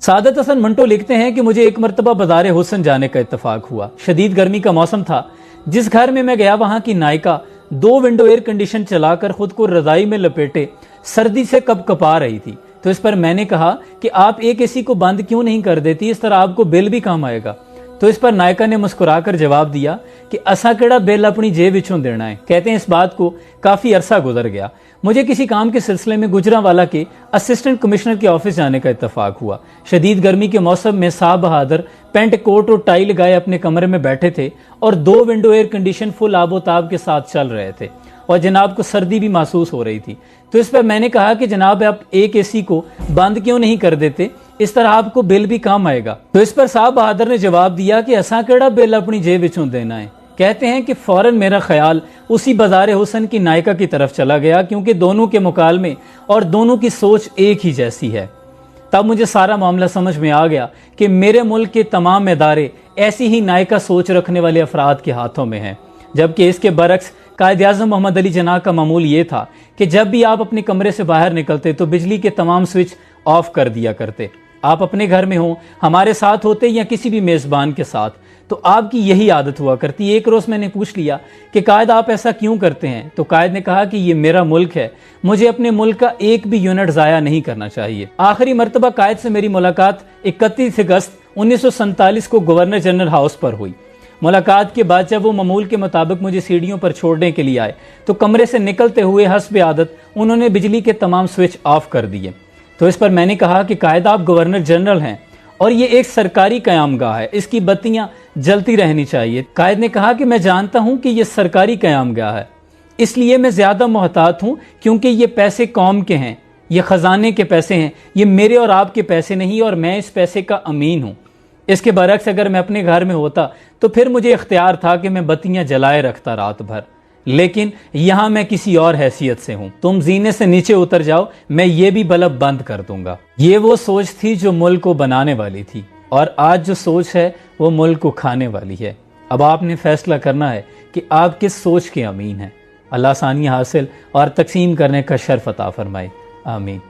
सादत हसन मंटो लिखते हैं कि मुझे एक मरतबा बाज़ार हुसन जाने का इत्तफाक हुआ। शदीद गर्मी का मौसम था। जिस घर में मैं गया वहां की नायिका 2 विंडो एयर कंडीशन चलाकर खुद को रजाई में लपेटे सर्दी से कपकपा रही थी। तो इस पर मैंने कहा कि आप एक एसी को बंद क्यों नहीं कर देती, इस तरह आपको बिल भी कम आएगा। तो इस पर नायिका ने मुस्कुराकर जवाब दिया कि असा केड़ा बिल अपनी जेब विचों देना है। कहते हैं इस बात को काफी अरसा गुजर गया। मुझे किसी काम के सिलसिले में गुजरांवाला के असिस्टेंट कमिश्नर के ऑफिस जाने का इत्तफाक हुआ। शदीद गर्मी के मौसम में साहब बहादुर पेंट कोट और टाई लगाए अपने कमरे में बैठे थे और 2 विंडो एयर कंडीशन फुल आबोताब के साथ चल रहे थे और जनाब को सर्दी भी महसूस हो रही थी। तो इस पर मैंने कहा कि जनाब आप एक एसी को बंद क्यों नहीं कर देते, इस तरह आपको बिल भी कम आएगा। तो इस पर साहब बहादुर ने जवाब दिया कि असा केड़ा बिल अपनी जेब विचों देना है। कहते हैं कि फौरन मेरा ख्याल उसी बाज़ार हुसन की नायिका की तरफ चला गया, क्योंकि दोनों के मुकालमे और दोनों की सोच एक ही जैसी है। तब मुझे सारा मामला समझ में आ गया कि मेरे मुल्क के तमाम इदारे ऐसी ही नायिका सोच रखने वाले अफराद के हाथों में हैं। जबकि इसके बरक्स कायद-ए-आज़म मोहम्मद अली जिन्नाह का मामूल ये था कि जब भी आप अपने कमरे से बाहर निकलते तो बिजली के तमाम स्विच ऑफ कर दिया करते। आप अपने घर में हो, हमारे साथ होते या किसी भी मेज़बान के साथ, तो आपकी यही आदत हुआ करती। एक रोज़ मैंने पूछ लिया कि कायद आप ऐसा क्यों करते हैं। तो कायद ने कहा कि ये मेरा मुल्क है, मुझे अपने मुल्क का एक भी यूनिट ज़ाया नहीं करना चाहिए। आखिरी मरतबा कायद से मेरी मुलाकात 31 अगस्त 1947 को गवर्नर जनरल हाउस पर हुई। मुलाकात के बाद जब वो मामूल के मुताबिक मुझे सीढ़ियों पर छोड़ने के लिए आए तो कमरे से निकलते हुए हस्ब आदत उन्होंने बिजली के तमाम स्विच ऑफ कर दिए। तो इस पर मैंने कहा कि कायद आप गवर्नर जनरल हैं और ये एक सरकारी क़यामगाह है, इसकी बत्तियां जलती रहनी चाहिए। कायद ने कहा कि मैं जानता हूं कि ये सरकारी क़यामगाह है, इसलिए मैं ज्यादा मोहतात हूं क्योंकि ये पैसे कौम के हैं, ये खजाने के पैसे हैं, ये मेरे और आपके पैसे नहीं, और मैं इस पैसे का अमीन हूं। इसके बरक्स अगर मैं अपने घर में होता तो फिर मुझे इख्तियार था कि मैं बत्तियां जलाए रखता रात भर, लेकिन यहां मैं किसी और हैसियत से हूं। तुम जीने से नीचे उतर जाओ, मैं ये भी बल्ब बंद कर दूंगा। ये वो सोच थी जो मुल्क को बनाने वाली थी, और आज जो सोच है वो मुल्क को खाने वाली है। अब आपने फैसला करना है कि आप किस सोच के अमीन हैं। अल्लाह आसानियां हासिल और तकसीम करने का शर्फ अता फरमाए। आमीन।